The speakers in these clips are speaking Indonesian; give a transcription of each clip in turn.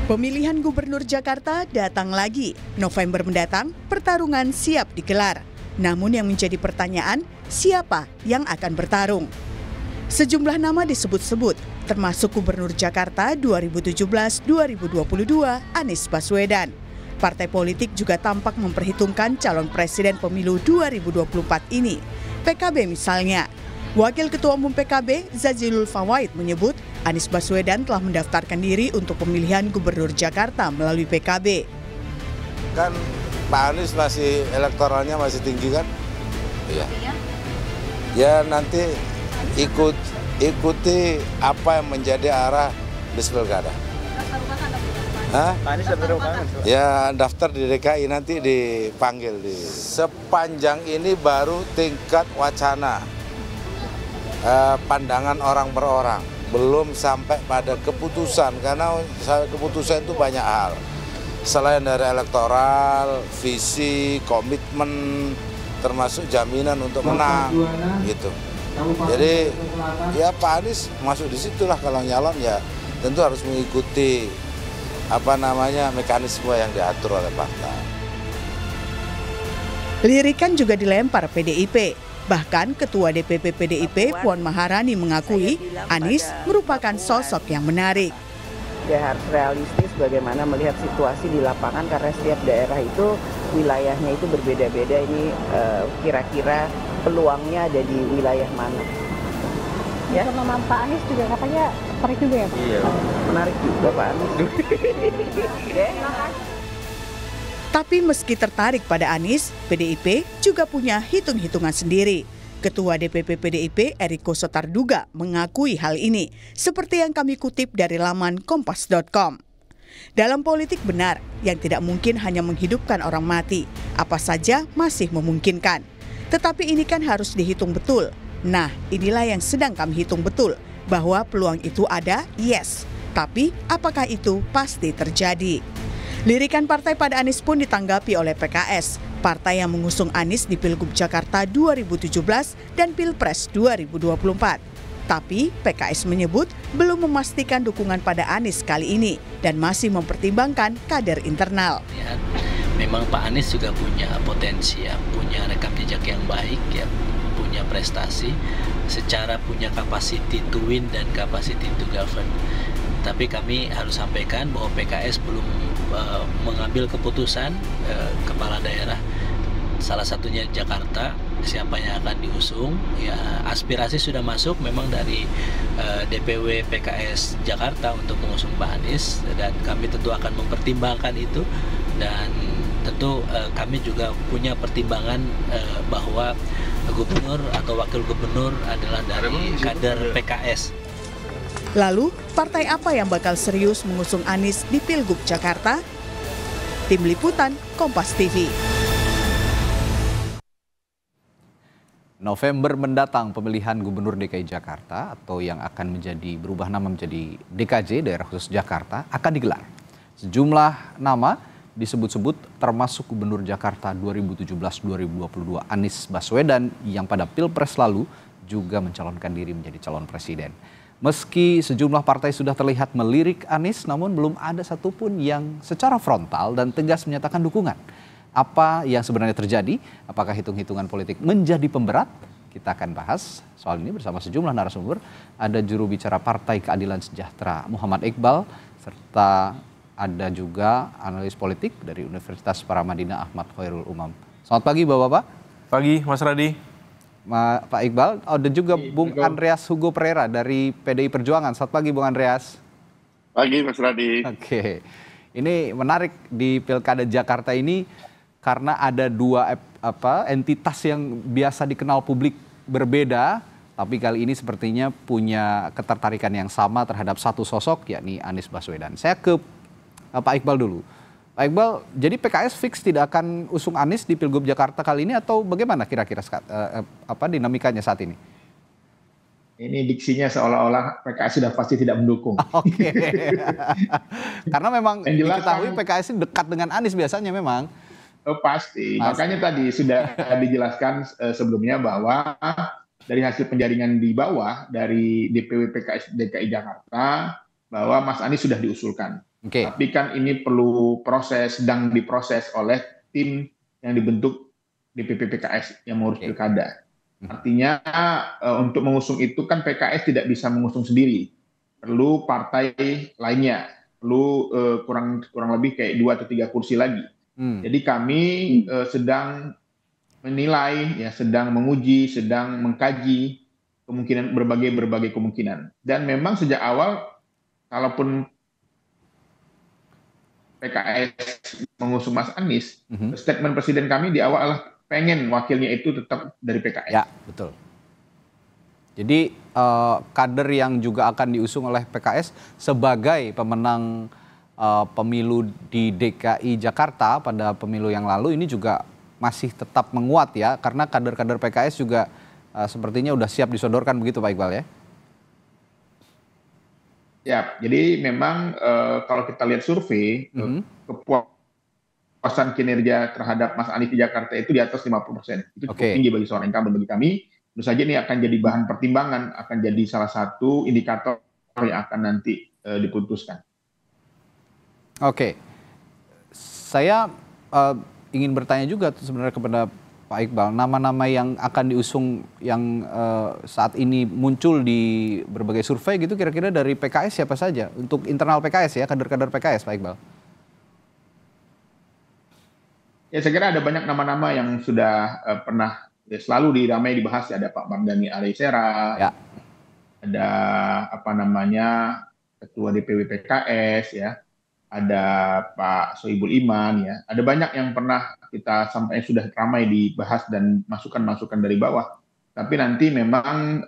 Pemilihan Gubernur Jakarta datang lagi. November mendatang, pertarungan siap digelar. Namun yang menjadi pertanyaan, siapa yang akan bertarung? Sejumlah nama disebut-sebut, termasuk Gubernur Jakarta 2017-2022 Anies Baswedan. Partai politik juga tampak memperhitungkan calon presiden pemilu 2024 ini. PKB misalnya. Wakil Ketua Umum PKB, Zazilul Fawait menyebut Anies Baswedan telah mendaftarkan diri untuk pemilihan Gubernur Jakarta melalui PKB. Kan Pak Anies masih elektoralnya masih tinggi kan? Iya. Ya nanti ikuti apa yang menjadi arah bis pilkada. Hah? Ya daftar di DKI nanti dipanggil Sepanjang ini baru tingkat wacana. Pandangan orang per orang, belum sampai pada keputusan, karena keputusan itu banyak hal. Selain dari elektoral, visi, komitmen, termasuk jaminan untuk menang, gitu. Jadi ya Pak Anies masuk di situlah kalau nyalon ya tentu harus mengikuti mekanisme yang diatur oleh partai. Lirikan juga dilempar PDIP. Bahkan Ketua DPP PDIP Puan Maharani mengakui Anies merupakan sosok yang menarik. Dia harus realistis bagaimana melihat situasi di lapangan karena setiap daerah itu wilayahnya itu berbeda-beda. Ini kira-kira peluangnya ada di wilayah mana? Ya. Nama Pak Anies juga katanya menarik juga ya Pak? Iya, menarik juga Pak Anies. Tapi meski tertarik pada Anies, PDIP juga punya hitung-hitungan sendiri. Ketua DPP PDIP Eriko Sotarduga mengakui hal ini, seperti yang kami kutip dari laman kompas.com. Dalam politik benar, yang tidak mungkin hanya menghidupkan orang mati, apa saja masih memungkinkan. Tetapi ini kan harus dihitung betul. Nah, inilah yang sedang kami hitung betul, bahwa peluang itu ada, yes. Tapi apakah itu pasti terjadi? Lirikan partai pada Anies pun ditanggapi oleh PKS, partai yang mengusung Anies di Pilgub Jakarta 2017 dan Pilpres 2024. Tapi PKS menyebut belum memastikan dukungan pada Anies kali ini dan masih mempertimbangkan kader internal. Ya, memang Pak Anies juga punya potensi, ya, punya rekam jejak yang baik, ya, punya prestasi, secara punya capacity to win dan capacity to govern. Tapi kami harus sampaikan bahwa PKS belum mengambil keputusan kepala daerah. Salah satunya Jakarta, siapa yang akan diusung. Ya, aspirasi sudah masuk memang dari DPW PKS Jakarta untuk mengusung Pak Anies, dan kami tentu akan mempertimbangkan itu, dan tentu kami juga punya pertimbangan bahwa gubernur atau wakil gubernur adalah dari kader PKS. Lalu, partai apa yang bakal serius mengusung Anies di Pilgub Jakarta? Tim Liputan, Kompas TV. November mendatang pemilihan Gubernur DKI Jakarta atau yang akan berubah nama menjadi DKJ, Daerah Khusus Jakarta, akan digelar. Sejumlah nama disebut-sebut termasuk Gubernur Jakarta 2017-2022 Anies Baswedan yang pada Pilpres lalu juga mencalonkan diri menjadi calon presiden. Meski sejumlah partai sudah terlihat melirik Anies, namun belum ada satupun yang secara frontal dan tegas menyatakan dukungan. Apa yang sebenarnya terjadi? Apakah hitung-hitungan politik menjadi pemberat? Kita akan bahas soal ini bersama sejumlah narasumber. Ada juru bicara Partai Keadilan Sejahtera Muhammad Iqbal, serta ada juga analis politik dari Universitas Paramadina Ahmad Khairul Umam. Selamat pagi Bapak-Bapak. Pagi Mas Radi. Pak Iqbal, ada juga Bung Andreas Hugo Pereira dari PDI Perjuangan. Selamat pagi Bung Andreas. Pagi Mas Radi. Oke, ini menarik di Pilkada Jakarta ini karena ada dua entitas yang biasa dikenal publik berbeda, tapi kali ini sepertinya punya ketertarikan yang sama terhadap satu sosok, yakni Anies Baswedan. Saya ke Pak Iqbal dulu. Pak Iqbal, jadi PKS fix tidak akan usung Anies di Pilgub Jakarta kali ini atau bagaimana kira-kira dinamikanya saat ini? Ini diksinya seolah-olah PKS sudah pasti tidak mendukung. Oke. Karena memang diketahui PKS dekat dengan Anies biasanya memang. Pasti. Makanya tadi sudah dijelaskan sebelumnya bahwa dari hasil penjaringan di bawah dari DPW PKS DKI Jakarta bahwa Mas Anies sudah diusulkan. Oke. Tapi kan ini perlu proses, sedang diproses oleh tim yang dibentuk DPP PKS yang mengurus pilkada. Artinya untuk mengusung itu kan PKS tidak bisa mengusung sendiri. Perlu partai lainnya, perlu kurang lebih kayak 2 atau 3 kursi lagi. Jadi kami sedang menilai, ya, sedang menguji, sedang mengkaji kemungkinan berbagai kemungkinan. Dan memang sejak awal, kalaupun PKS mengusung Mas Anies, statement presiden kami di awal adalah pengen wakilnya itu tetap dari PKS. Ya, betul. Jadi kader yang juga akan diusung oleh PKS sebagai pemenang pemilu di DKI Jakarta pada pemilu yang lalu ini juga masih tetap menguat ya, karena kader-kader PKS juga sepertinya udah siap disodorkan begitu Pak Iqbal ya? Ya, jadi memang kalau kita lihat survei, kepuasan kinerja terhadap Mas Anies di Jakarta itu di atas 50%. Itu cukup tinggi bagi seorang incumbent. Bagi kami, tentu saja ini akan jadi bahan pertimbangan, akan jadi salah satu indikator yang akan nanti diputuskan. Oke, saya ingin bertanya juga sebenarnya kepada Pak Iqbal, nama-nama yang akan diusung yang saat ini muncul di berbagai survei gitu, kira-kira dari PKS siapa saja? Untuk internal PKS ya, kader-kader PKS Pak Iqbal. Ya, saya kira ada banyak nama-nama yang sudah pernah selalu diramai dibahas. Ada Pak Mardhani Alisera, ya. Ada Ketua DPW PKS ya. Ada Pak Sohibul Iman ya, ada banyak yang pernah kita sampai sudah ramai dibahas dan masukan-masukan dari bawah. Tapi nanti memang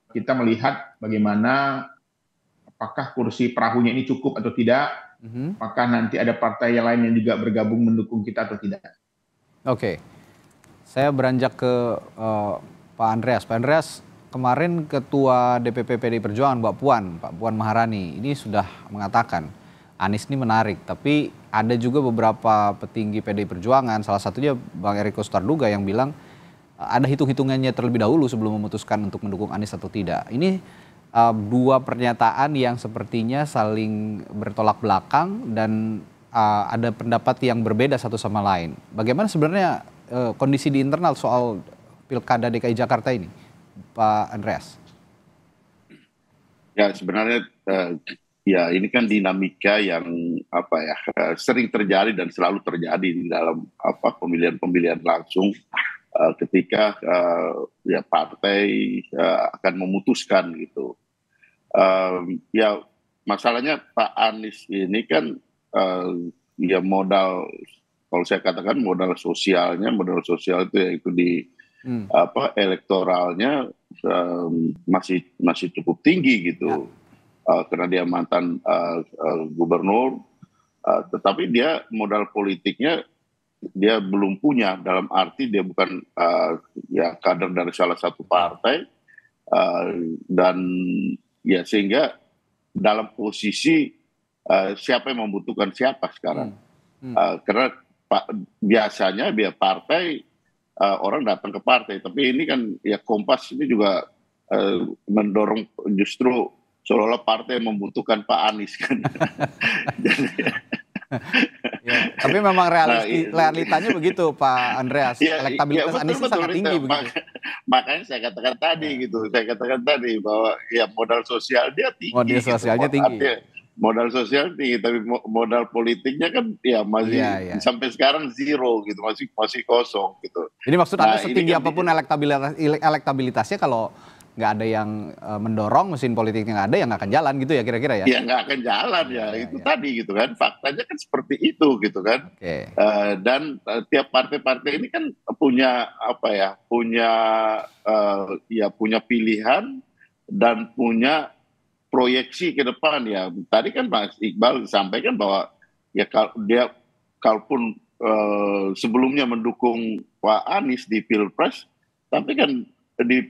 kita melihat bagaimana apakah kursi perahunya ini cukup atau tidak, apakah nanti ada partai yang lain yang juga bergabung mendukung kita atau tidak. Oke, saya beranjak ke Pak Andreas. Pak Andreas, kemarin Ketua DPP PDI Perjuangan Pak Puan Maharani ini sudah mengatakan Anies ini menarik, tapi ada juga beberapa petinggi PDI Perjuangan, salah satunya Bang Eriko Sotarduga yang bilang ada hitung-hitungannya terlebih dahulu sebelum memutuskan untuk mendukung Anies atau tidak. Ini dua pernyataan yang sepertinya saling bertolak belakang dan ada pendapat yang berbeda satu sama lain. Bagaimana sebenarnya kondisi di internal soal Pilkada DKI Jakarta ini, Pak Andreas? Ya, sebenarnya ya ini kan dinamika yang sering terjadi dan selalu terjadi di dalam pemilihan langsung ketika ya partai akan memutuskan gitu. Ya masalahnya Pak Anies ini kan ya modal, kalau saya katakan modal sosial itu yaitu di elektoralnya masih cukup tinggi gitu. Ya. Karena dia mantan gubernur, tetapi dia modal politiknya dia belum punya, dalam arti dia bukan ya kader dari salah satu partai, dan ya sehingga dalam posisi siapa yang membutuhkan siapa sekarang, karena biasanya biar partai orang datang ke partai, tapi ini kan ya Kompas ini juga mendorong justru seolah-olah partai membutuhkan Pak Anies kan. Ya, tapi memang realitanya begitu Pak Andreas. Elektabilitas Anies sangat tinggi begitu. Makanya saya katakan tadi bahwa ya modal sosial dia tinggi. Modal sosialnya tinggi. Modal sosial tinggi, tapi modal politiknya kan ya masih sampai sekarang zero gitu, masih kosong gitu. Jadi maksud Anda setinggi apapun elektabilitasnya, kalau nggak ada yang mendorong, mesin politiknya nggak ada, yang nggak akan jalan gitu ya kira-kira ya? Ya nggak akan jalan tadi gitu kan, faktanya kan seperti itu gitu kan. Dan tiap partai-partai ini kan punya punya pilihan dan punya proyeksi ke depan ya. Tadi kan Mas Iqbal sampaikan bahwa ya kalaupun sebelumnya mendukung Pak Anies di Pilpres, tapi kan di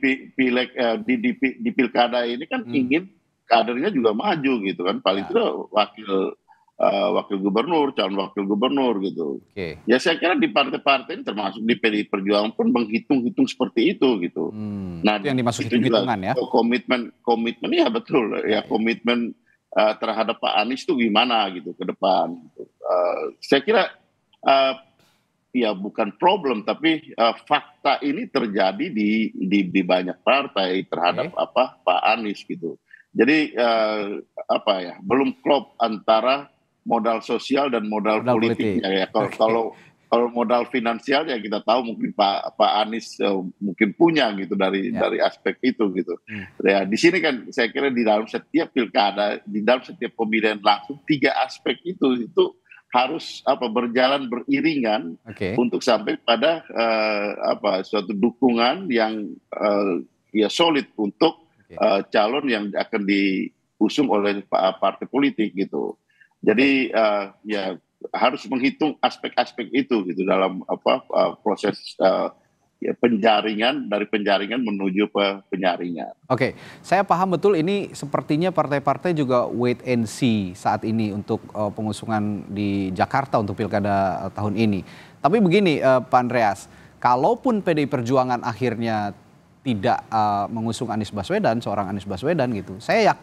pilkada ini kan ingin kadernya juga maju gitu kan, paling tidak wakil gubernur, calon wakil gubernur gitu. Ya saya kira di partai-partai ini termasuk di PDI Perjuangan pun menghitung-hitung seperti itu gitu. Nah, itu yang dimaksud hitung-hitungan ya. Komitmen ya betul ya, komitmen terhadap Pak Anies itu gimana gitu ke depan. Gitu. Saya kira ya bukan problem, tapi fakta ini terjadi di banyak partai terhadap Pak Anies gitu. Jadi belum klop antara modal sosial dan modal politiknya ya. Kalau modal finansial ya kita tahu mungkin Pak Anies mungkin punya gitu dari aspek itu gitu. Ya di sini kan saya kira di dalam setiap pilkada, di dalam setiap pemilihan langsung 3 aspek itu harus berjalan beriringan untuk sampai pada suatu dukungan yang ya solid untuk calon yang akan diusung oleh partai politik gitu. Jadi ya harus menghitung aspek-aspek itu gitu dalam proses penjaringan, dari penjaringan menuju penyaringan. Oke, saya paham betul ini sepertinya partai-partai juga wait and see saat ini untuk pengusungan di Jakarta untuk pilkada tahun ini. Tapi begini Pak Andreas, kalaupun PDI Perjuangan akhirnya tidak mengusung Anies Baswedan, seorang Anies Baswedan gitu, saya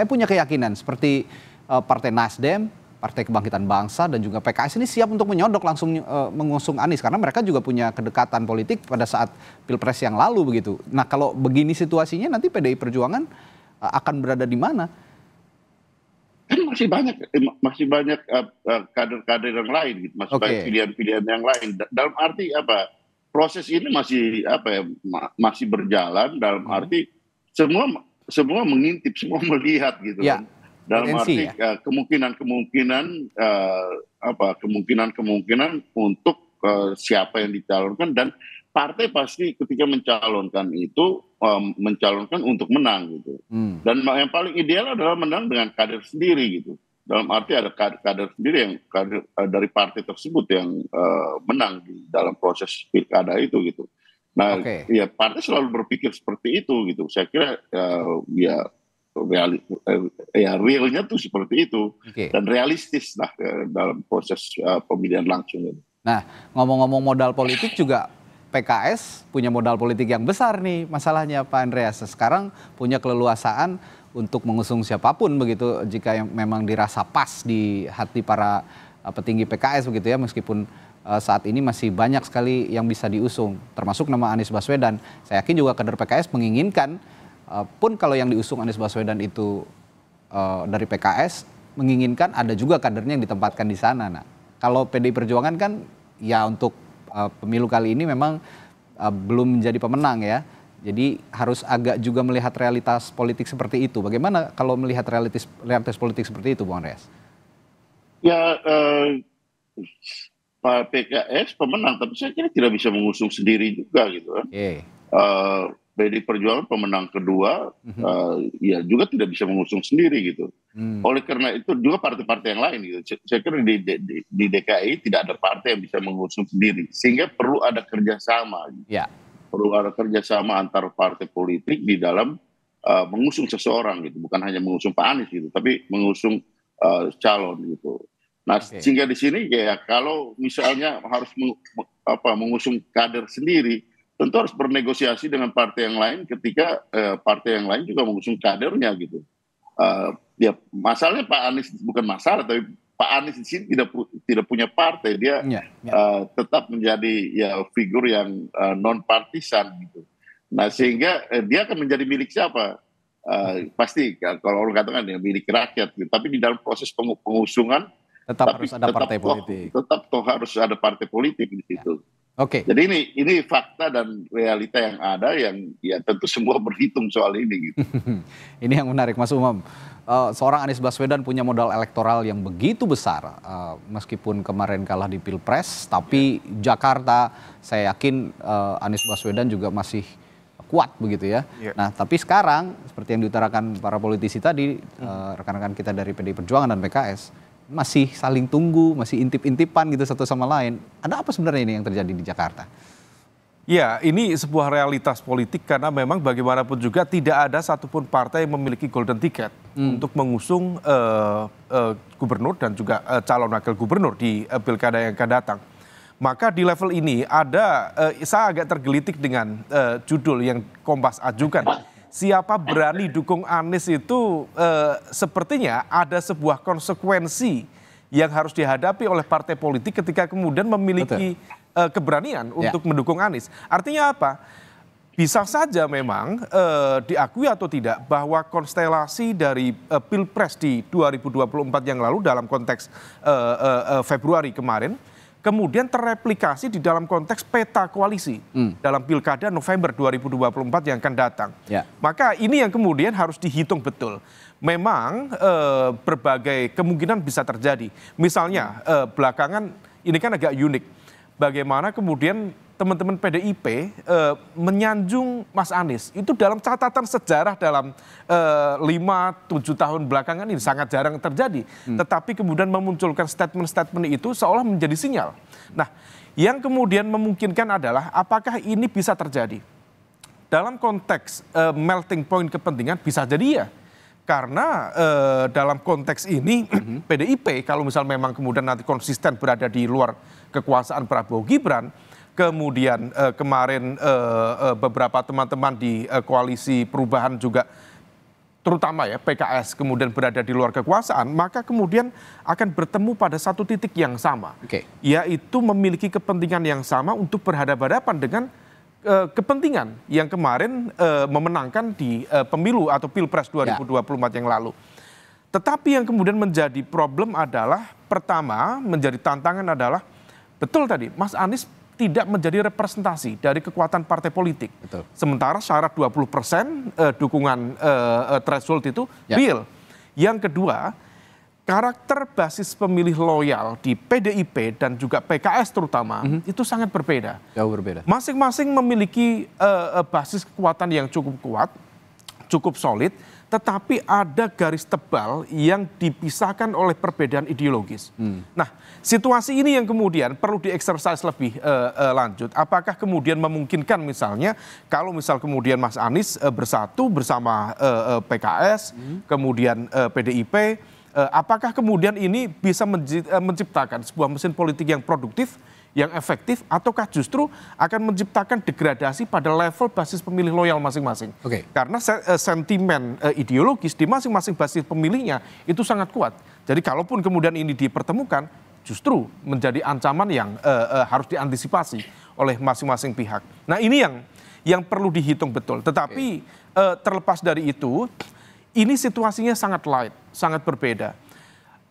punya keyakinan seperti Partai Nasdem, Partai Kebangkitan Bangsa dan juga PKS ini siap untuk menyodok langsung mengusung Anies karena mereka juga punya kedekatan politik pada saat Pilpres yang lalu begitu. Nah, kalau begini situasinya nanti PDI Perjuangan akan berada di mana? Kan masih banyak kader-kader yang lain gitu, masih banyak pilihan-pilihan yang lain. Dalam arti proses ini masih berjalan dalam arti semua mengintip, semua melihat gitu kan. Dalam arti kemungkinan untuk siapa yang dicalonkan, dan partai pasti ketika mencalonkan itu mencalonkan untuk menang gitu. Dan yang paling ideal adalah menang dengan kader sendiri gitu. Dalam arti ada kader sendiri yang dari partai tersebut yang menang di dalam proses pilkada itu gitu. Nah, ya partai selalu berpikir seperti itu gitu. Saya kira realnya tuh seperti itu dan realistis lah dalam proses pemilihan langsung ini. Nah, ngomong-ngomong modal politik juga PKS punya modal politik yang besar nih masalahnya Pak Andreas. Sekarang punya keleluasaan untuk mengusung siapapun begitu jika yang memang dirasa pas di hati para petinggi PKS begitu ya, meskipun saat ini masih banyak sekali yang bisa diusung termasuk nama Anies Baswedan. Saya yakin juga kader PKS menginginkan pun kalau yang diusung Anies Baswedan itu dari PKS, menginginkan ada juga kadernya yang ditempatkan di sana. Nah, kalau PDI Perjuangan kan ya untuk pemilu kali ini memang belum menjadi pemenang ya. Jadi harus agak juga melihat realitas politik seperti itu. Bagaimana kalau melihat realitas politik seperti itu, Bung Andreas? Ya, Pak PKS pemenang, tapi saya kira tidak bisa mengusung sendiri juga gitu kan. PDI Perjuangan pemenang kedua, ya juga tidak bisa mengusung sendiri gitu. Oleh karena itu juga partai-partai yang lain gitu. Saya kira di DKI tidak ada partai yang bisa mengusung sendiri, sehingga perlu ada kerjasama. Gitu. Perlu ada kerjasama antar partai politik di dalam mengusung seseorang gitu, bukan hanya mengusung Pak Anies gitu, tapi mengusung calon gitu. Nah, sehingga di sini ya kalau misalnya harus mengusung kader sendiri, tentu harus bernegosiasi dengan partai yang lain ketika partai yang lain juga mengusung kadernya gitu. Ya masalahnya Pak Anies bukan masalah, tapi Pak Anies di sini tidak punya partai, dia tetap menjadi ya figur yang non partisan gitu. Nah sehingga dia akan menjadi milik siapa? Pasti kalau orang katakan ya milik rakyat gitu. Tapi di dalam proses pengusungan tetap harus ada partai politik. Tetap harus ada partai politik di situ. Jadi ini fakta dan realita yang ada yang ya tentu semua berhitung soal ini gitu. Ini yang menarik Mas Umam. Seorang Anies Baswedan punya modal elektoral yang begitu besar, meskipun kemarin kalah di Pilpres, tapi Jakarta saya yakin Anies Baswedan juga masih kuat begitu ya. Nah tapi sekarang seperti yang diutarakan para politisi tadi, rekan-rekan kita dari PDI Perjuangan dan PKS, masih saling tunggu, masih intip-intipan gitu satu sama lain. Ada apa sebenarnya ini yang terjadi di Jakarta? Ya, ini sebuah realitas politik karena memang bagaimanapun juga tidak ada satupun partai yang memiliki golden ticket untuk mengusung gubernur dan juga calon wakil gubernur di pilkada yang akan datang. Maka di level ini ada, saya agak tergelitik dengan judul yang Kompas ajukan. siapa berani dukung Anies itu sepertinya ada sebuah konsekuensi yang harus dihadapi oleh partai politik ketika kemudian memiliki keberanian untuk mendukung Anies. Artinya apa? Bisa saja memang diakui atau tidak bahwa konstelasi dari Pilpres di 2024 yang lalu dalam konteks Februari kemarin kemudian terreplikasi di dalam konteks peta koalisi dalam Pilkada November 2024 yang akan datang. Maka ini yang kemudian harus dihitung betul. Memang berbagai kemungkinan bisa terjadi. Misalnya belakangan ini kan agak unik. Bagaimana kemudian teman-teman PDIP menyanjung Mas Anies. Itu dalam catatan sejarah dalam 5-7 tahun belakangan ini sangat jarang terjadi. Tetapi kemudian memunculkan statement-statement itu seolah menjadi sinyal. Nah, yang kemudian memungkinkan adalah apakah ini bisa terjadi? Dalam konteks melting point kepentingan bisa jadi ya. Karena dalam konteks ini PDIP kalau misal memang kemudian nanti konsisten berada di luar kekuasaan Prabowo Gibran, kemudian kemarin beberapa teman-teman di koalisi perubahan juga terutama ya PKS kemudian berada di luar kekuasaan, maka kemudian akan bertemu pada satu titik yang sama, yaitu memiliki kepentingan yang sama untuk berhadapan-hadapan dengan kepentingan yang kemarin memenangkan di pemilu atau Pilpres 2024 yang lalu. Tetapi yang kemudian menjadi problem adalah, pertama menjadi tantangan adalah, betul tadi Mas Anies tidak menjadi representasi dari kekuatan partai politik. Sementara syarat 20% dukungan threshold itu real. Yang kedua, karakter basis pemilih loyal di PDIP dan juga PKS terutama itu sangat berbeda. Jauh berbeda. Masing-masing memiliki basis kekuatan yang cukup kuat, cukup solid, tetapi ada garis tebal yang dipisahkan oleh perbedaan ideologis. Nah, situasi ini yang kemudian perlu dieksersis lebih lanjut. Apakah kemudian memungkinkan misalnya kalau misal kemudian Mas Anies bersatu bersama PKS, kemudian PDIP, apakah kemudian ini bisa menciptakan sebuah mesin politik yang produktif, yang efektif, ataukah justru akan menciptakan degradasi pada level basis pemilih loyal masing-masing? Karena sentimen ideologis di masing-masing basis pemilihnya itu sangat kuat. Jadi kalaupun kemudian ini dipertemukan, justru menjadi ancaman yang harus diantisipasi oleh masing-masing pihak. Nah ini yang perlu dihitung betul. Tetapi terlepas dari itu, ini situasinya sangat light, sangat berbeda.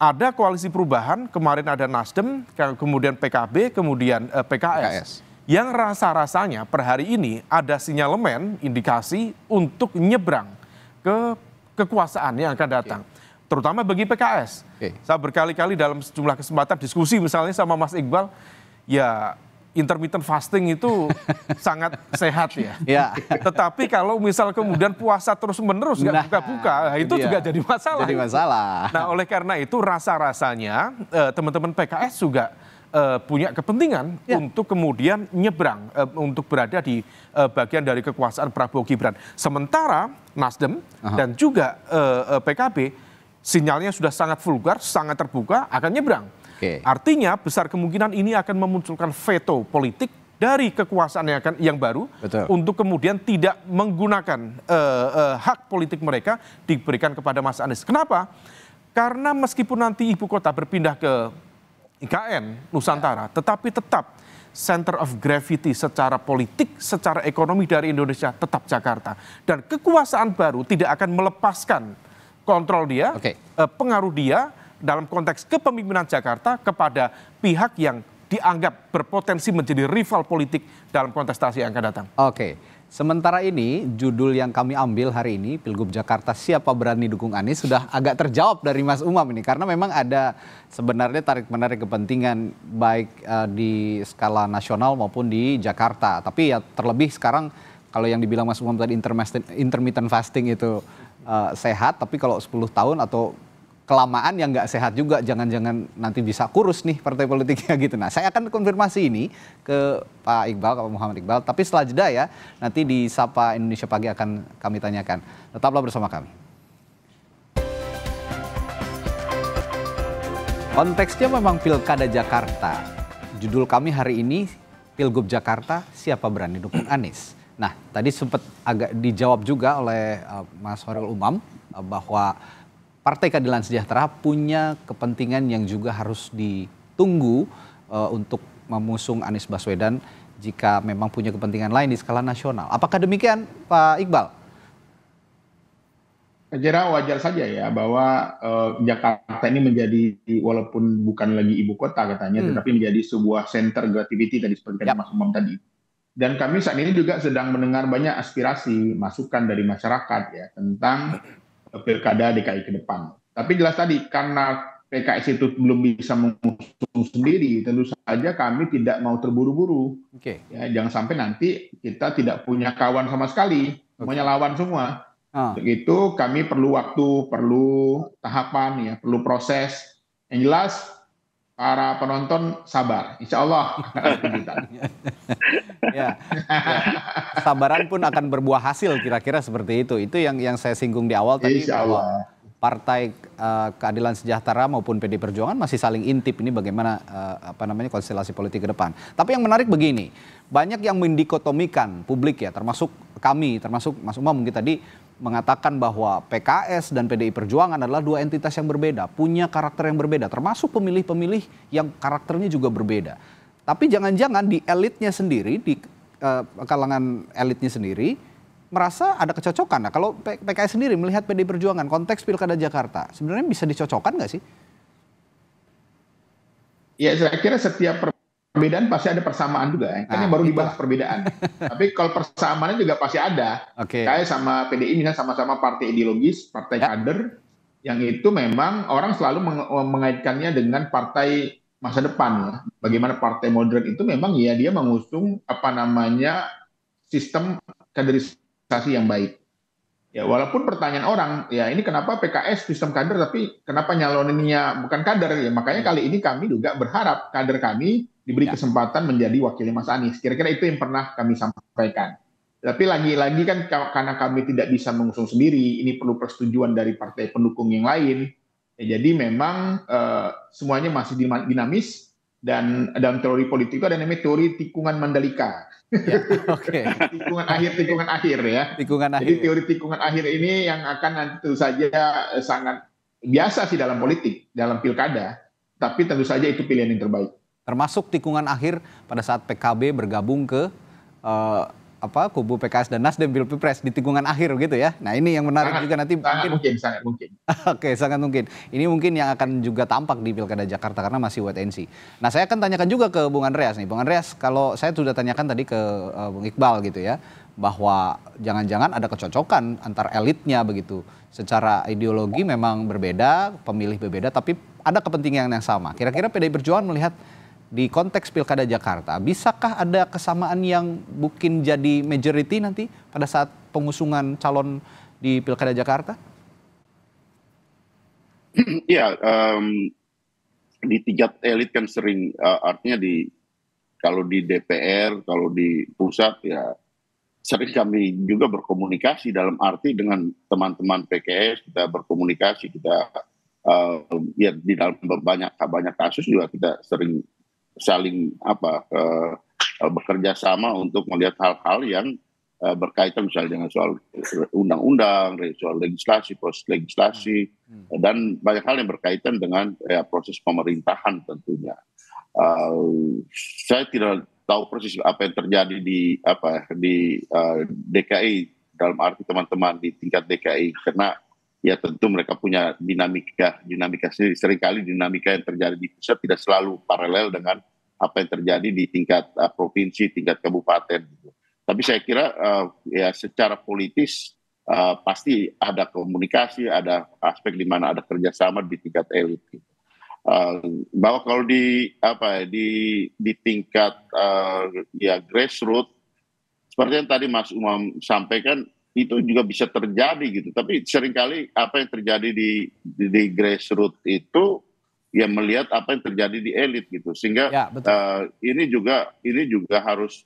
Ada koalisi perubahan, kemarin ada Nasdem, kemudian PKB, kemudian PKS. Yang rasa-rasanya per hari ini ada sinyalemen, indikasi untuk nyebrang ke kekuasaan yang akan datang. Terutama bagi PKS. Saya berkali-kali dalam sejumlah kesempatan diskusi misalnya sama Mas Iqbal, ya intermittent fasting itu sangat sehat ya. Tetapi kalau misal kemudian puasa terus-menerus nggak buka-buka, itu juga jadi masalah. Jadi masalah. Nah oleh karena itu rasa-rasanya teman-teman PKS juga punya kepentingan untuk kemudian nyebrang, untuk berada di bagian dari kekuasaan Prabowo Gibran. Sementara Nasdem dan juga PKB sinyalnya sudah sangat vulgar, sangat terbuka, akan nyebrang. Artinya besar kemungkinan ini akan memunculkan veto politik dari kekuasaan yang baru untuk kemudian tidak menggunakan hak politik mereka diberikan kepada Mas Anies. Kenapa? Karena meskipun nanti ibu kota berpindah ke IKN Nusantara, tetapi tetap center of gravity secara politik, secara ekonomi dari Indonesia tetap Jakarta. Dan kekuasaan baru tidak akan melepaskan kontrol dia, pengaruh dia dalam konteks kepemimpinan Jakarta kepada pihak yang dianggap berpotensi menjadi rival politik dalam kontestasi yang akan datang. Sementara ini judul yang kami ambil hari ini, Pilgub Jakarta siapa berani dukung Anies, sudah agak terjawab dari Mas Umam ini. Karena memang ada sebenarnya tarik-menarik kepentingan baik di skala nasional maupun di Jakarta. Tapi ya terlebih sekarang kalau yang dibilang Mas Umam tadi intermittent fasting itu sehat, tapi kalau 10 tahun atau kelamaan yang nggak sehat juga, jangan-jangan nanti bisa kurus nih partai politiknya gitu. Nah, saya akan konfirmasi ini ke Pak Iqbal, ke Pak Muhammad Iqbal, tapi setelah jeda ya, nanti di Sapa Indonesia Pagi akan kami tanyakan. Tetaplah bersama kami. Konteksnya memang Pilkada Jakarta. Judul kami hari ini, Pilgub Jakarta, siapa berani dukung Anies? Nah, tadi sempat agak dijawab juga oleh Mas Khairul Umam bahwa Partai Keadilan Sejahtera punya kepentingan yang juga harus ditunggu untuk mengusung Anies Baswedan jika memang punya kepentingan lain di skala nasional. Apakah demikian, Pak Iqbal? Saya kira wajar saja ya bahwa Jakarta ini menjadi, walaupun bukan lagi ibu kota katanya, tetapi menjadi sebuah center gravity tadi seperti kata Mas Umam tadi. Dan kami saat ini juga sedang mendengar banyak aspirasi, masukan dari masyarakat ya tentang pilkada DKI ke depan. Tapi jelas tadi karena PKS itu belum bisa mengusung sendiri, tentu saja kami tidak mau terburu-buru. Ya, jangan sampai nanti kita tidak punya kawan sama sekali, semuanya lawan semua. Untuk itu kami perlu waktu, perlu tahapan, ya, perlu proses. Yang jelas para penonton sabar, insya Allah akan ada kejutan. Ya. Kesabaran pun akan berbuah hasil, kira-kira seperti itu. Itu yang saya singgung di awal tadi, bahwa Partai Keadilan Sejahtera maupun PD Perjuangan masih saling intip ini bagaimana konstelasi politik ke depan. Tapi yang menarik begini, banyak yang mendikotomikan publik ya, termasuk kami, termasuk Mas Umam mungkin tadi mengatakan bahwa PKS dan PDI Perjuangan adalah dua entitas yang berbeda, punya karakter yang berbeda, termasuk pemilih-pemilih yang karakternya juga berbeda. Tapi jangan-jangan di elitnya sendiri, di kalangan elitnya sendiri, merasa ada kecocokan. Nah, kalau PKS sendiri melihat PDI Perjuangan, konteks Pilkada Jakarta, sebenarnya bisa dicocokkan nggak sih? Ya, saya kira setiap perbedaan pasti ada persamaan juga. Kan yang baru dibahas perbedaan. Tapi kalau persamaannya juga pasti ada. Kayak sama PDI misalnya sama-sama partai ideologis, partai kader, yang itu memang orang selalu mengaitkannya dengan partai masa depan. Ya. Bagaimana partai modern itu memang ya dia mengusung sistem kaderisasi yang baik. Ya, walaupun pertanyaan orang, ya ini kenapa PKS sistem kader tapi kenapa nyaloninnya bukan kader ya, makanya kali ini kami juga berharap kader kami diberi kesempatan menjadi wakilnya Mas Anies. Kira-kira itu yang pernah kami sampaikan. Tapi lagi-lagi kan karena kami tidak bisa mengusung sendiri, ini perlu persetujuan dari partai pendukung yang lain. Ya, jadi memang semuanya masih dinamis dan dalam teori politik itu ada namanya teori tikungan Mandalika. Ya, tikungan akhir ya. Jadi teori tikungan akhir ini yang akan nanti tentu saja sangat biasa sih dalam politik, dalam pilkada. Tapi tentu saja itu pilihan yang terbaik. Termasuk tikungan akhir pada saat PKB bergabung ke kubu PKS dan Nasdem Pilpres di tikungan akhir gitu ya. Nah, ini yang menarik juga nanti sangat mungkin. Oke, sangat mungkin. Ini mungkin yang akan juga tampak di Pilkada Jakarta karena masih wait and see. Nah, saya akan tanyakan juga ke Bung Andreas nih. Bung Andreas, kalau saya sudah tanyakan tadi ke Bung Iqbal gitu ya, bahwa jangan-jangan ada kecocokan antar elitnya begitu. Secara ideologi memang berbeda, pemilih berbeda, tapi ada kepentingan yang sama. Kira-kira PDI Perjuangan melihat di konteks Pilkada Jakarta, bisakah ada kesamaan yang mungkin jadi majority nanti pada saat pengusungan calon di Pilkada Jakarta? Ya, di tingkat elit kan sering, artinya kalau di DPR, kalau di pusat ya sering kami juga berkomunikasi dalam arti dengan teman-teman PKS, kita berkomunikasi, kita ya di dalam banyak kasus juga kita sering saling bekerja sama untuk melihat hal-hal yang berkaitan misalnya dengan soal undang-undang, soal legislasi, proses legislasi, dan banyak hal yang berkaitan dengan proses pemerintahan tentunya. Saya tidak tahu persis apa yang terjadi di DKI dalam arti teman-teman di tingkat DKI, karena ya tentu mereka punya dinamika sendiri. Seringkali dinamika yang terjadi di pusat tidak selalu paralel dengan apa yang terjadi di tingkat provinsi, tingkat kabupaten. Tapi saya kira ya secara politis pasti ada komunikasi, ada aspek di mana ada kerjasama di tingkat elit. Bahwa kalau di tingkat ya grassroots, seperti yang tadi Mas Umam sampaikan, itu juga bisa terjadi gitu. Tapi seringkali apa yang terjadi di grassroots itu ya melihat apa yang terjadi di elit gitu. Sehingga ya, ini juga harus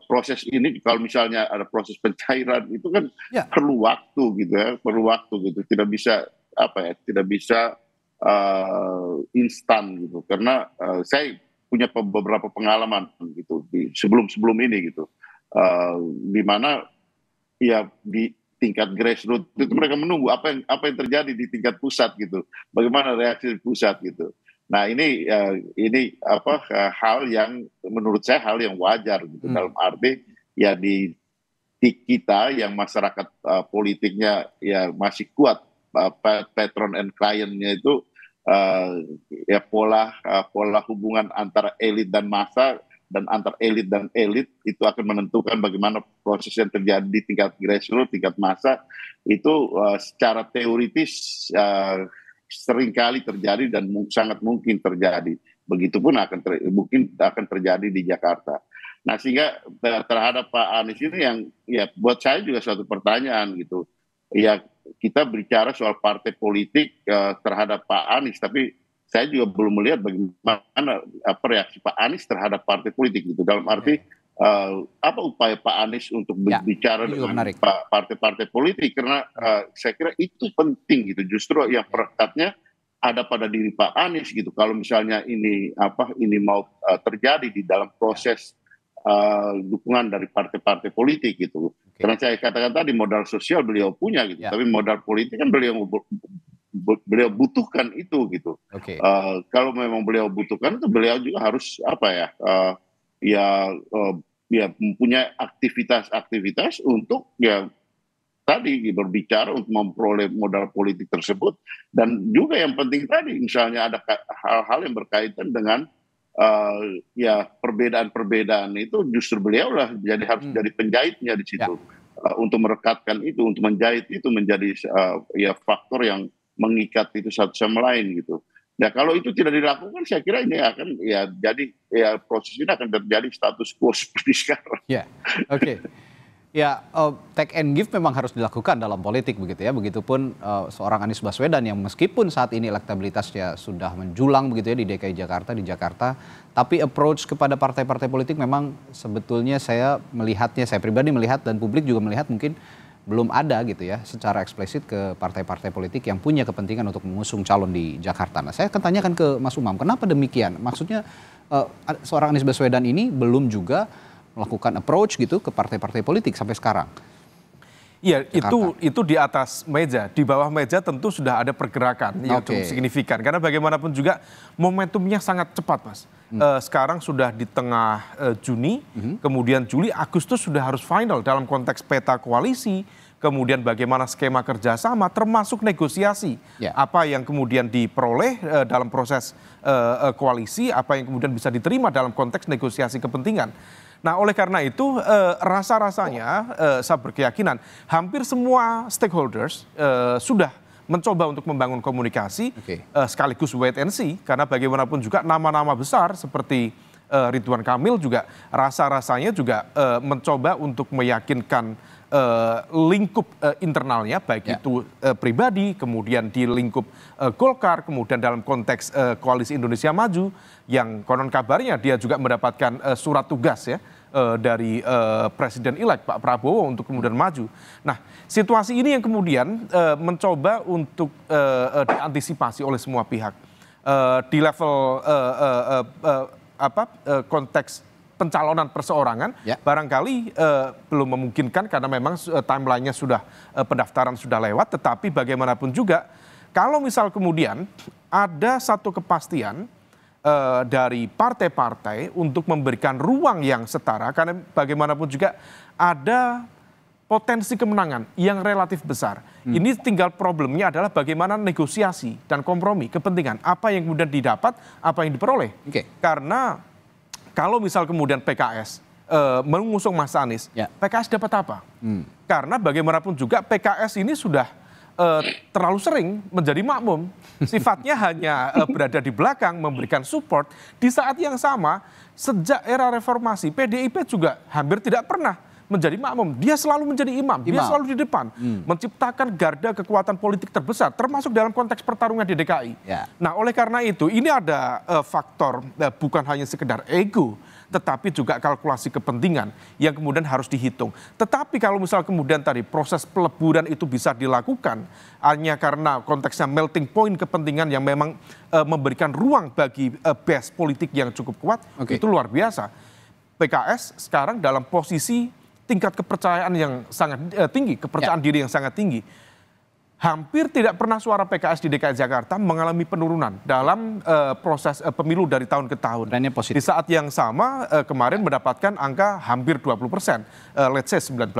proses ini kalau misalnya ada proses pencairan itu kan perlu waktu gitu ya, Tidak bisa instan gitu. Karena saya punya beberapa pengalaman gitu di sebelum ini gitu. di mana ya di tingkat grassroots itu mereka menunggu apa yang terjadi di tingkat pusat gitu, bagaimana reaksi di pusat gitu. Nah ini hal yang menurut saya hal yang wajar gitu, dalam arti ya di kita yang masyarakat politiknya ya masih kuat, patron and client-nya itu ya pola hubungan antara elit dan massa dan antar elit dan elit itu akan menentukan bagaimana proses yang terjadi di tingkat grassroots, tingkat massa itu secara teoritis seringkali terjadi dan sangat mungkin terjadi. Begitupun mungkin akan terjadi di Jakarta. Nah sehingga terhadap Pak Anies ini yang ya buat saya juga suatu pertanyaan gitu. Ya kita bicara soal partai politik terhadap Pak Anies, tapi saya juga belum melihat bagaimana reaksi Pak Anies terhadap partai politik gitu. Dalam arti apa upaya Pak Anies untuk berbicara dengan partai-partai politik, karena saya kira itu penting gitu. Justru yang perekatnya ada pada diri Pak Anies gitu. Kalau misalnya ini mau terjadi di dalam proses dukungan dari partai-partai politik gitu. Karena saya katakan tadi modal sosial beliau punya gitu, tapi modal politik kan beliau butuhkan itu gitu. Kalau memang beliau butuhkan itu beliau juga harus mempunyai aktivitas untuk ya tadi berbicara untuk memperoleh modal politik tersebut. Dan juga yang penting tadi misalnya ada hal-hal yang berkaitan dengan perbedaan-perbedaan itu justru beliau lah harus jadi penjahitnya di situ, untuk merekatkan itu, untuk menjahit itu menjadi faktor yang mengikat itu satu sama lain gitu. Nah kalau itu tidak dilakukan, saya kira ini akan proses ini akan terjadi status quo seperti sekarang. Take and give memang harus dilakukan dalam politik begitu ya. Begitupun seorang Anies Baswedan yang meskipun saat ini elektabilitasnya sudah menjulang begitu ya di DKI Jakarta, tapi approach kepada partai-partai politik memang sebetulnya saya pribadi melihat dan publik juga melihat mungkin belum ada gitu ya secara eksplisit ke partai-partai politik yang punya kepentingan untuk mengusung calon di Jakarta. Nah saya akan tanyakan ke Mas Umam, kenapa demikian? Maksudnya seorang Anies Baswedan ini belum juga melakukan approach gitu ke partai-partai politik sampai sekarang. Iya, itu di atas meja. Di bawah meja tentu sudah ada pergerakan yang cukup signifikan. Karena bagaimanapun juga momentumnya sangat cepat, Mas. Sekarang sudah di tengah Juni, kemudian Juli, Agustus sudah harus final dalam konteks peta koalisi, kemudian bagaimana skema kerjasama, termasuk negosiasi. Apa yang kemudian diperoleh dalam proses koalisi, apa yang kemudian bisa diterima dalam konteks negosiasi kepentingan. Nah, oleh karena itu rasa-rasanya saya berkeyakinan hampir semua stakeholders sudah mencoba untuk membangun komunikasi sekaligus wait and see, karena bagaimanapun juga nama-nama besar seperti Ridwan Kamil juga rasa-rasanya juga mencoba untuk meyakinkan lingkup internalnya, baik itu pribadi, kemudian di lingkup Golkar, kemudian dalam konteks Koalisi Indonesia Maju, yang konon kabarnya dia juga mendapatkan surat tugas ya dari Presiden-elek Pak Prabowo untuk kemudian maju. Nah, situasi ini yang kemudian mencoba untuk diantisipasi oleh semua pihak di level konteks pencalonan perseorangan, barangkali belum memungkinkan karena memang timelinenya sudah pendaftaran sudah lewat. Tetapi bagaimanapun juga kalau misal kemudian ada satu kepastian dari partai-partai untuk memberikan ruang yang setara, karena bagaimanapun juga ada potensi kemenangan yang relatif besar. Ini tinggal problemnya adalah bagaimana negosiasi dan kompromi kepentingan, apa yang kemudian didapat, apa yang diperoleh. Karena kalau misal kemudian PKS mengusung Mas Anies, PKS dapat apa? Karena bagaimanapun juga PKS ini sudah terlalu sering menjadi makmum, sifatnya hanya berada di belakang memberikan support. Di saat yang sama sejak era reformasi PDIP juga hampir tidak pernah menjadi makmum, dia selalu menjadi imam. Dia selalu di depan menciptakan garda kekuatan politik terbesar termasuk dalam konteks pertarungan di DKI. Nah oleh karena itu ini ada faktor bukan hanya sekedar ego, tetapi juga kalkulasi kepentingan yang kemudian harus dihitung. Tetapi kalau misal kemudian tadi proses peleburan itu bisa dilakukan hanya karena konteksnya melting point kepentingan yang memang memberikan ruang bagi base politik yang cukup kuat, itu luar biasa. PKS sekarang dalam posisi tingkat kepercayaan yang sangat tinggi, kepercayaan diri yang sangat tinggi. Hampir tidak pernah suara PKS di DKI Jakarta mengalami penurunan dalam proses pemilu dari tahun ke tahun. Di saat yang sama kemarin mendapatkan angka hampir 20%, let's say 19%.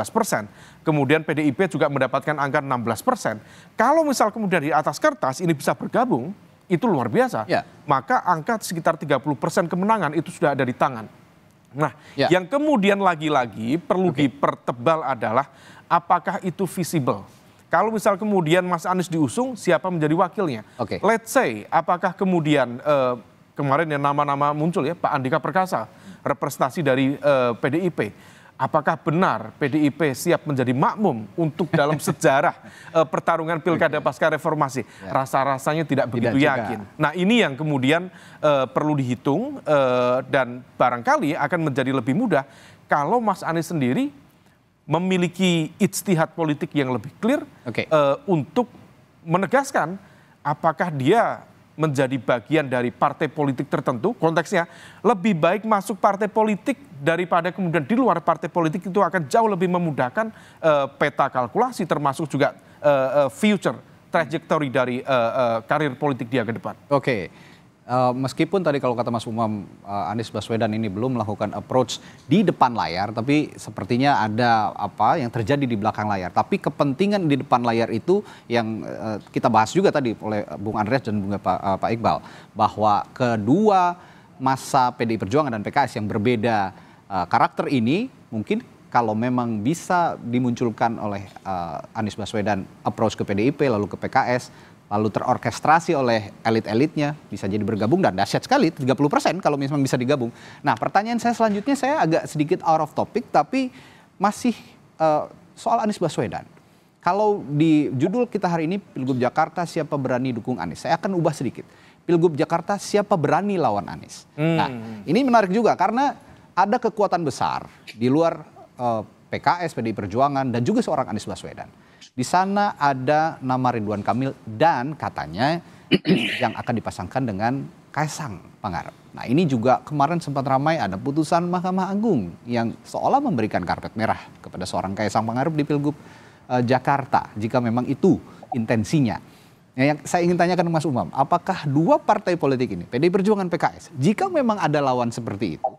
Kemudian PDIP juga mendapatkan angka 16%. Kalau misal kemudian di atas kertas ini bisa bergabung, itu luar biasa. Maka angka sekitar 30% kemenangan itu sudah ada di tangan. Nah, yang kemudian lagi-lagi perlu dipertebal adalah apakah itu visible. Kalau misal kemudian Mas Anies diusung, siapa menjadi wakilnya? Let's say, apakah kemudian kemarin yang nama-nama muncul ya, Pak Andika Perkasa, representasi dari PDIP. Apakah benar PDIP siap menjadi makmum untuk dalam sejarah pertarungan pilkada pasca reformasi? Rasa-rasanya tidak begitu yakin. Nah ini yang kemudian perlu dihitung dan barangkali akan menjadi lebih mudah kalau Mas Anies sendiri memiliki ijtihad politik yang lebih clear untuk menegaskan apakah dia menjadi bagian dari partai politik tertentu, konteksnya lebih baik masuk partai politik daripada kemudian di luar partai politik, itu akan jauh lebih memudahkan peta kalkulasi termasuk juga future trajectory dari karir politik dia ke depan. Meskipun tadi kalau kata Mas Umam, Anies Baswedan ini belum melakukan approach di depan layar, tapi sepertinya ada apa yang terjadi di belakang layar. Tapi kepentingan di depan layar itu yang kita bahas juga tadi oleh Bung Andreas dan juga Pak Iqbal, bahwa kedua masa PDI Perjuangan dan PKS yang berbeda karakter ini mungkin kalau memang bisa dimunculkan oleh Anies Baswedan approach ke PDIP lalu ke PKS, lalu terorkestrasi oleh elit-elitnya, bisa jadi bergabung dan dahsyat sekali 30% kalau memang bisa digabung. Nah pertanyaan saya selanjutnya, saya agak sedikit out of topic tapi masih soal Anies Baswedan. Kalau di judul kita hari ini Pilgub Jakarta siapa berani dukung Anies, saya akan ubah sedikit. Pilgub Jakarta siapa berani lawan Anies. Nah ini menarik juga karena ada kekuatan besar di luar PKS, PDI Perjuangan dan juga seorang Anies Baswedan. Di sana ada nama Ridwan Kamil dan katanya yang akan dipasangkan dengan Kaisang Pangarep. Nah ini juga kemarin sempat ramai, ada putusan Mahkamah Agung yang seolah memberikan karpet merah kepada seorang Kaisang Pangarep di Pilgub Jakarta jika memang itu intensinya. Nah, yang saya ingin tanyakan Mas Umam, apakah dua partai politik ini, PDI Perjuangan, PKS, jika memang ada lawan seperti itu,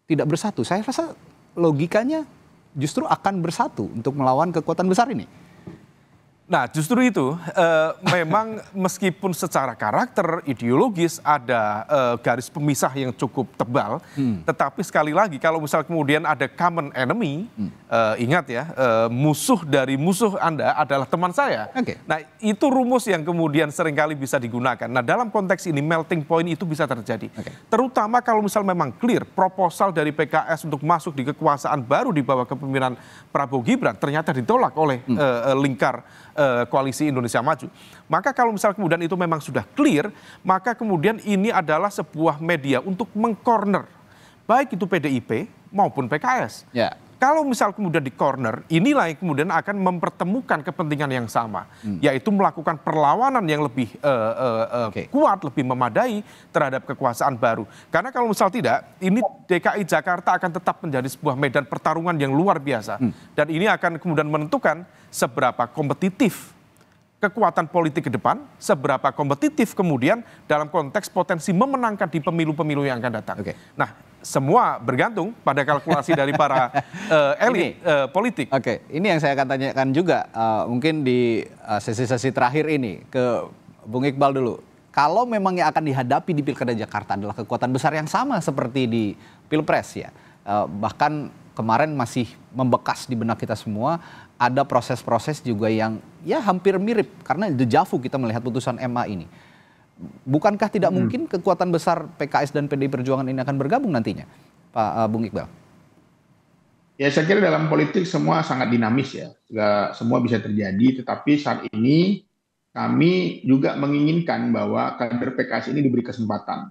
tidak bersatu? Saya rasa logikanya justru akan bersatu untuk melawan kekuatan besar ini. Nah justru itu memang meskipun secara karakter ideologis ada garis pemisah yang cukup tebal, tetapi sekali lagi kalau misal kemudian ada common enemy, ingat ya musuh dari musuh Anda adalah teman saya. Nah itu rumus yang kemudian seringkali bisa digunakan. Nah dalam konteks ini melting point itu bisa terjadi. Terutama kalau misal memang clear proposal dari PKS untuk masuk di kekuasaan baru di bawah kepemimpinan Prabowo Gibran ternyata ditolak oleh lingkar Koalisi Indonesia Maju. Maka kalau misal kemudian itu memang sudah clear, maka kemudian ini adalah sebuah media untuk mengcorner baik itu PDIP maupun PKS. Kalau misal kemudian di corner, inilah yang kemudian akan mempertemukan kepentingan yang sama, yaitu melakukan perlawanan yang lebih kuat, lebih memadai terhadap kekuasaan baru. Karena kalau misal tidak, ini DKI Jakarta akan tetap menjadi sebuah medan pertarungan yang luar biasa. Dan ini akan kemudian menentukan seberapa kompetitif kekuatan politik ke depan, seberapa kompetitif kemudian dalam konteks potensi memenangkan di pemilu-pemilu yang akan datang. Nah, semua bergantung pada kalkulasi dari para elit politik. Ini yang saya akan tanyakan juga mungkin di sesi-sesi terakhir ini ke Bung Iqbal dulu. Kalau memang yang akan dihadapi di Pilkada Jakarta adalah kekuatan besar yang sama seperti di Pilpres ya, bahkan kemarin masih membekas di benak kita semua, ada proses-proses juga yang ya hampir mirip karena deja vu kita melihat putusan MA ini. Bukankah tidak mungkin kekuatan besar PKS dan PDI Perjuangan ini akan bergabung nantinya, Pak Bung Iqbal? Ya saya kira dalam politik semua sangat dinamis ya, semua bisa terjadi. Tetapi saat ini kami juga menginginkan bahwa kader PKS ini diberi kesempatan.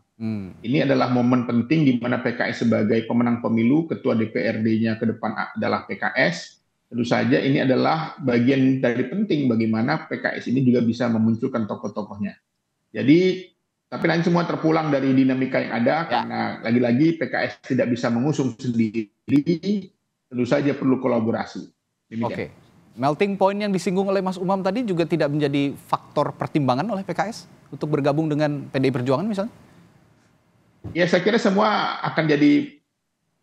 Ini adalah momen penting di mana PKS sebagai pemenang pemilu, ketua DPRD-nya ke depan adalah PKS. Tentu saja ini adalah bagian dari penting bagaimana PKS ini juga bisa memunculkan tokoh-tokohnya. Jadi, tapi lain semua terpulang dari dinamika yang ada, karena lagi-lagi PKS tidak bisa mengusung sendiri, tentu saja perlu kolaborasi. Demikian. Oke. Melting point yang disinggung oleh Mas Umam tadi juga tidak menjadi faktor pertimbangan oleh PKS untuk bergabung dengan PDI Perjuangan misalnya? Ya, saya kira semua akan jadi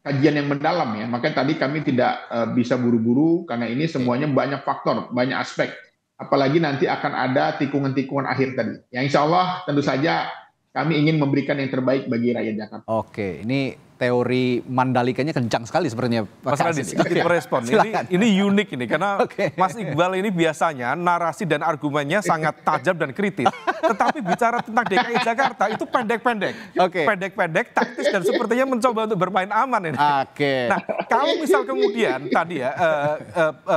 kajian yang mendalam ya. Makanya tadi kami tidak bisa buru-buru karena ini semuanya banyak faktor, banyak aspek. Apalagi nanti akan ada tikungan-tikungan akhir tadi. Yang insya Allah tentu saja kami ingin memberikan yang terbaik bagi rakyat Jakarta. Oke, ini teori Mandalikanya kencang sekali sepertinya. Mas Radit, sedikit merespon. Ini unik ini karena Mas Iqbal ini biasanya narasi dan argumennya sangat tajam dan kritis. Tetapi bicara tentang DKI Jakarta itu pendek-pendek. Pendek-pendek, taktis dan sepertinya mencoba untuk bermain aman ini. Nah, kalau misal kemudian tadi ya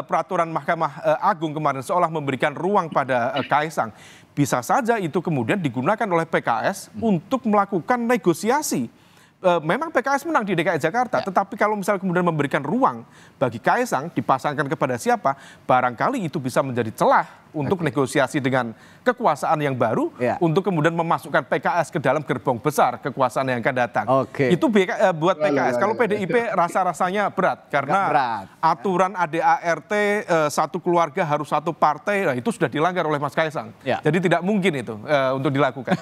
peraturan Mahkamah Agung kemarin seolah memberikan ruang pada Kaisang, bisa saja itu kemudian digunakan oleh PKS untuk melakukan negosiasi. Memang PKS menang di DKI Jakarta, tetapi kalau misalnya kemudian memberikan ruang bagi Kaisang dipasangkan kepada siapa, barangkali itu bisa menjadi celah untuk negosiasi dengan kekuasaan yang baru, untuk kemudian memasukkan PKS ke dalam gerbong besar kekuasaan yang akan datang. Itu buat PKS. Kalau PDIP rasa-rasanya berat, karena aturan ADART satu keluarga harus satu partai, nah itu sudah dilanggar oleh Mas Kaisang. Jadi tidak mungkin itu untuk dilakukan.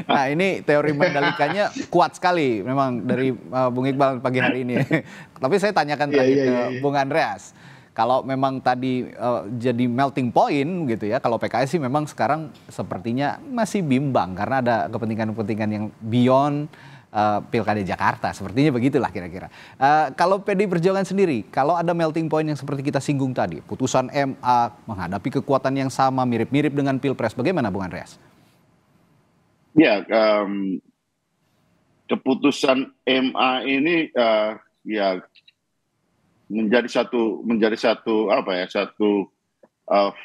Nah, ini teori Mandalikanya kuat sekali memang dari Bung Iqbal pagi hari ini. Tapi saya tanyakan tadi ke Bung Andreas. Kalau memang tadi jadi melting point gitu ya, kalau PKS sih memang sekarang sepertinya masih bimbang karena ada kepentingan-kepentingan yang beyond Pilkada Jakarta, sepertinya begitulah kira-kira. Kalau PDI Perjuangan sendiri, kalau ada melting point yang seperti kita singgung tadi, putusan MA menghadapi kekuatan yang sama mirip-mirip dengan Pilpres, bagaimana Bung Andreas? Ya, keputusan MA ini ya menjadi satu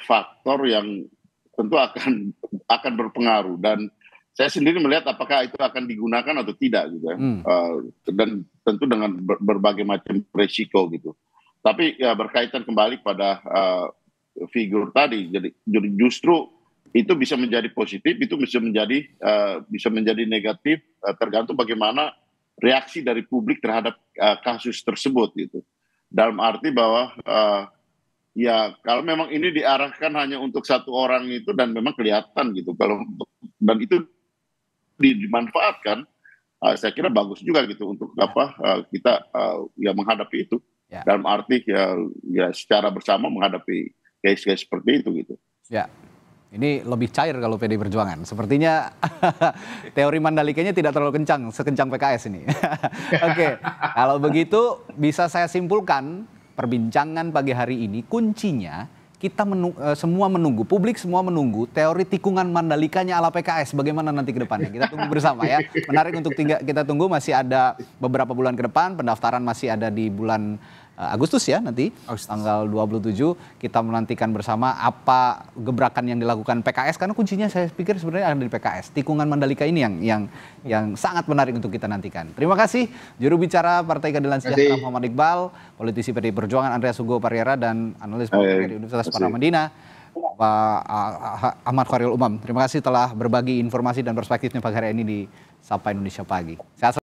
faktor yang tentu akan berpengaruh, dan saya sendiri melihat apakah itu akan digunakan atau tidak gitu ya. Dan tentu dengan berbagai macam resiko gitu. Tapi ya berkaitan kembali pada figur tadi, jadi justru itu bisa menjadi positif, itu bisa menjadi negatif, tergantung bagaimana reaksi dari publik terhadap kasus tersebut gitu. Dalam arti bahwa ya kalau memang ini diarahkan hanya untuk satu orang itu dan memang kelihatan gitu, dan itu dimanfaatkan, saya kira bagus juga gitu untuk kita ya menghadapi itu. Dalam arti ya secara bersama menghadapi case-case seperti itu gitu. Ya. Ini lebih cair kalau PDI Perjuangan. Sepertinya teori Mandalikanya tidak terlalu kencang, sekencang PKS ini. Oke, kalau begitu bisa saya simpulkan perbincangan pagi hari ini kuncinya kita semua menunggu, publik semua menunggu teori tikungan Mandalikanya ala PKS. Bagaimana nanti ke depannya? Kita tunggu bersama ya. Menarik untuk kita tunggu, masih ada beberapa bulan ke depan, pendaftaran masih ada di bulan Agustus ya nanti, tanggal 27 kita menantikan bersama apa gebrakan yang dilakukan PKS, karena kuncinya saya pikir sebenarnya ada di PKS. Tikungan Mandalika ini yang sangat menarik untuk kita nantikan. Terima kasih juru bicara Partai Keadilan Sejahtera Muhammad Iqbal, politisi PDI Perjuangan Andreas Hugo Pariera, dan analis politik dari Universitas Paramadina Pak Ahmad Khairul Umam. Terima kasih telah berbagi informasi dan perspektifnya pagi hari ini di Sapa Indonesia Pagi. Sehat selalu.